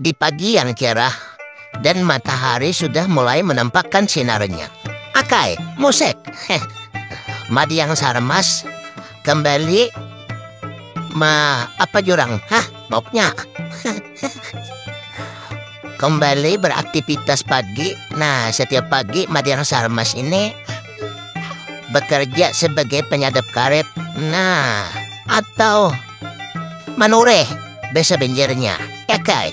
Di pagi yang cerah dan matahari sudah mulai menampakkan sinarnya. Akai, musik. Madiang Sarmas kembali apa jurang? Moknya. Kembali beraktivitas pagi. Nah, setiap pagi Madiang Sarmas ini bekerja sebagai penyadap karet. Nah, atau manure besa benjernya. Ekai.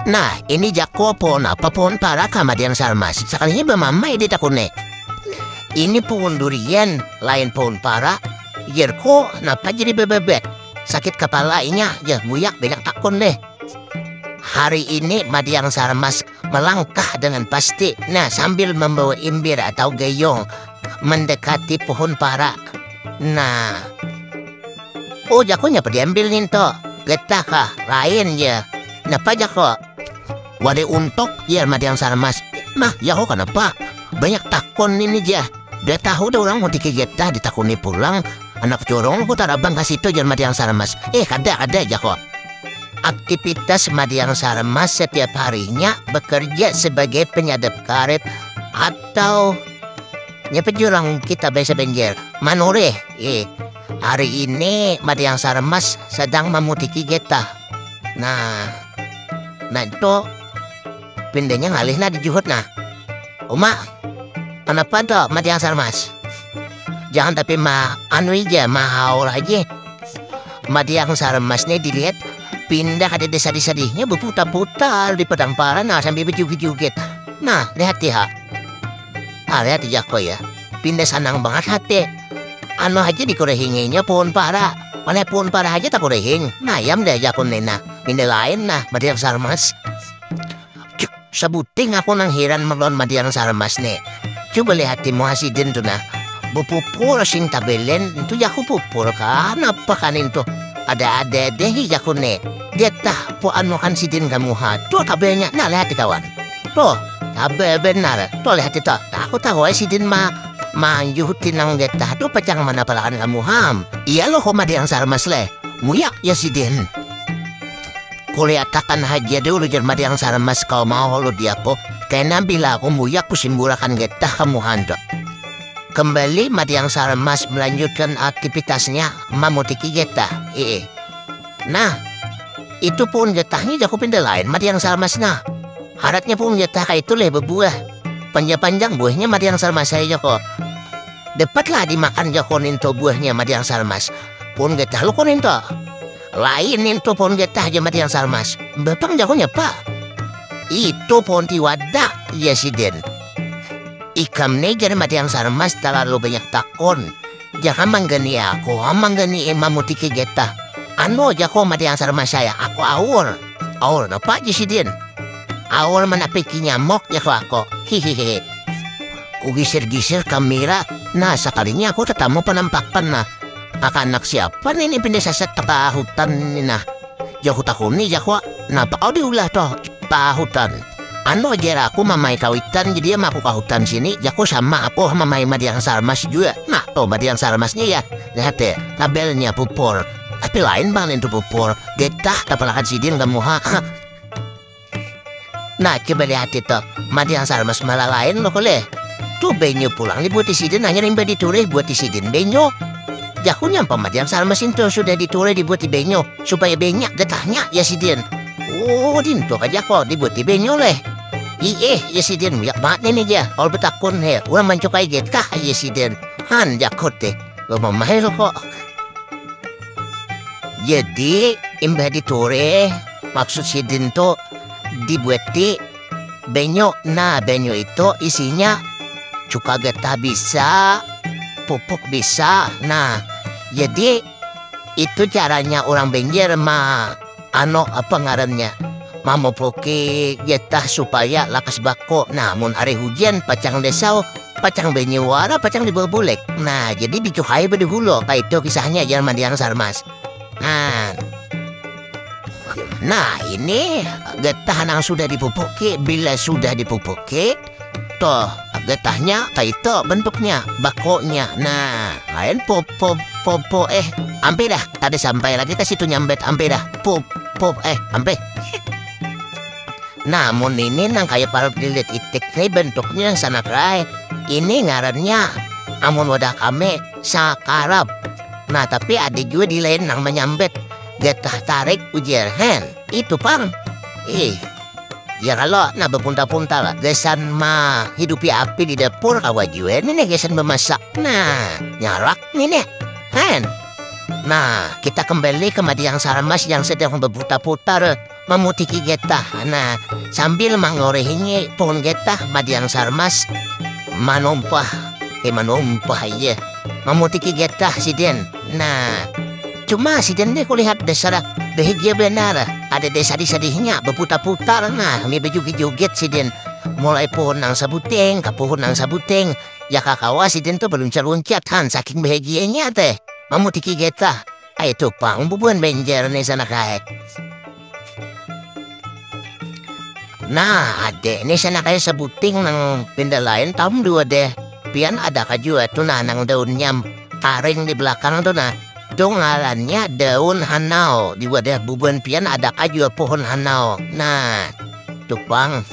Nah, ini jako pohon apa pohon para Madiang Sarmas. Sekalinya bermamai di takune. Ini pohon durian, lain pohon para. Yerko, napa jadi bebebet? Sakit kepalanya, ya buyak banyak takun deh. Hari ini Madiang Sarmas melangkah dengan pasti. Nah, sambil membawa imbir atau gayung mendekati pohon para. Nah, oh jakonya apa diambil nih toh? Getah kah? Lain ya. Napa jako? Wade untuk ya Madiang Sarmas. Mah, ya kok kenapa? Banyak takun ini ya. Dia tahu dah orang mau dikegetah ditakuni pulang. Anak corong ku tarabang kasih itu jangan Madiang Sarmas. Ada aja kok. Aktivitas Madiang Sarmas setiap harinya bekerja sebagai penyadap karet atau nyepet jurang kita biasa benjer. Manure. Hari ini Madiang Sarmas sedang memutiki getah. Nah itu pindahnya ngalih na di juhut na. Uma, kenapa tuh Madiang Sarmas? Jangan tapi anu aja, mahaul aja. Madiang Sarmas nih dilihat pindah ke desa-desa-desanya berputar-putar di padang para, nah sambil berjugit-jugit. Nah, lihat ya. Lihat aja kok ya. Pindah sanang banget hati. Anu aja dikurehinginya pohon para. Mana pohon para aja tak kurehing. Nah, yam deh aja aku nena. Pindah lain nah, Madiang Sarmas. Sebuting aku nang heran melon Madiang Sarmas nih. Coba lihat timu hasidin tuh nah. Bupupur sing tabelen itu jaku pupur kan apa kan itu ada deh jaku ne dia tah po anu kan sidin kamu tuh tabelnya nah lihat kawan tuh tabel benar tuh lihat itu aku tahu sidin manjuhutin nang getah tuh pecang mana palakan kamu iya loh Madiang Sarmas leh muyak ya sidin kuliah takan haja dulu jar Madiang Sarmas kau mau lo dia po karena bila aku muyak pusimburakan getah kamu hantu. Kembali Madiang Sarmas melanjutkan aktivitasnya memutiki getah. Nah, itu pun getahnya jago pindah lain Madiang Sarmas nah. Haratnya pun getah kayak itu leh berbuah. Panjang-panjang buahnya Madiang Sarmas saya kok. Dapatlah dimakan jakonin to buahnya Madiang Sarmas. Pun getah lu konin to. Lain itu pun getah aja Madiang Sarmas. Bapang jagonya pak. Itu pun tiwadak ya siden. Ikam neger Madiang Sarmas terlalu banyak takon. Jangan manggani aku, manggani mamutiki getah. Ano jako Madiang Sarmas saya, aku awur. Awur napa jisidin? Awur menapiki nyamok jako aku. Hihihi. Kugisir-gisir kamera. Nah sekalinya aku tetamu penampakan nah. Anak siapa nih pindah saset ke hutan ini nah. Jaku takuni jako. Napa kau diulah toh hutan. Ano aja aku mamai kawitan jadi dia aku hutan sini jaku sama aku mamai Madiang Sarmas juga. Nah tuh Madiang Sarmasnya ya lihat deh tabelnya pupur tapi lain bang itu pupur getah tapalakan sidin kamu Nah coba lihat itu Madiang Sarmas malah lain loh koleh tuh benyo pulang dibuat sidin hanya rimba ditureh buat sidin benyo jaku nyampa Madiang Sarmas itu sudah ditureh dibuat benyo supaya banyak getahnya ya sidin. Oh dinto aja kok dibuat benyo leh. Ya sidin muyak banget nih aja. All betakun he. Ulang mencukai getah ya sidin. Han jakot deh. Lo mamahel kok. Jadi imbah ditore maksud sidin to dibuati benyo. Nah benyo itu isinya cuka getah bisa, pupuk bisa. Nah jadi itu caranya orang benjer ano apa ngarannya mamupuki getah supaya lakas bako. Namun hari hujan pacang desau pacang benyewara pacang dibulek. Nah jadi dicukai berdihulu kayak itu kisahnya jangan Madiang Sarmas. Nah ini getah yang sudah dipupuki. Bila sudah dipupuki toh getahnya kayak itu bentuknya bakonya. Nah lain popo ampe dah tadi sampai lagi ke situ nyambet ampe dah ampe Namun ini nang kaya para pililit itik ni bentuknya sana kray. Ini ngarannya amun wadah kami sa karab. Nah tapi ada juga di lain nang menyambet getah tarik ujar hen. Itu pang. Ya kalau na bepunta-punta lah. Gesan mah hidupi api di dapur kawajuan ini gesan memasak. Nah nyarak ini hen. Nah, kita kembali ke Madiang Sarmas yang sedang berputar-putar memutiki getah. Nah, sambil mengorehingi pohon getah, Madiang Sarmas manumpah ya. Memutiki getah si Den. Nah, cuma si Den deh kulihat desa bahagia benar. Ada desa sedihnya berputar-putar. Nah, may bejuget-juget si Den. Mulai pohon nang sabuteng ke pohon nang sabuteng. Ya kakawa si Den tuh berluncat-luncat kan saking bahagianya teh. Mamutiki getah, ay itu pang bubuan benjer nih sana kahit. Nah, ade, nih sana kayak sebuting ng pindah lain, tahun dua deh. Pian ada kajua tuh nah nang daunnya taring di belakang tuh nah. Itu ngarannya daun hanau. Di wadah bubuan pian ada kajua pohon hanau. Nah, tuh pang.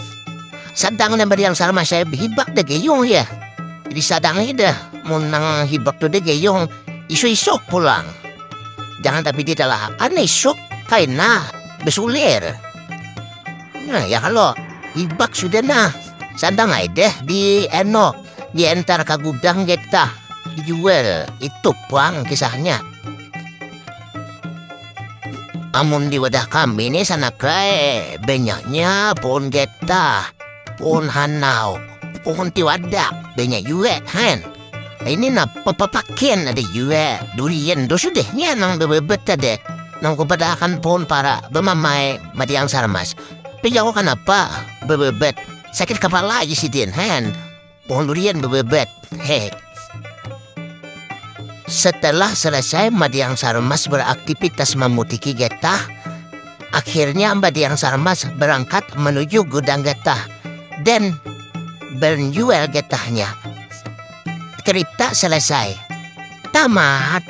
Sadang na Madiang Sarmas saya hibak deh gayung ya. Di sadangnya dah, mau nang hibak tuh deh gayung. Isu-isok pulang. Jangan tapi di dalakan isok kain na besulir. Nah ya kalau hibak sudah nah. Sadang ay deh di di entar kagudang getah dijual. Itu pang kisahnya. Amun di wadah kami ini sana kaya banyaknya pohon getah, pohon hanau, pohon tiwadak, banyak juga kan. Ini na papapakin ada juga durian dosudehnya nang bebet ada nang kupadakan pohon para bemamai Madiang Sarmas. Pijaw kenapa bebet sakit kepala aja si Din han pohon durian bebet he. Setelah selesai Madiang Sarmas beraktivitas memutiki getah, akhirnya Madiang Sarmas berangkat menuju gudang getah dan menjual getahnya. Cerita selesai. Tamat.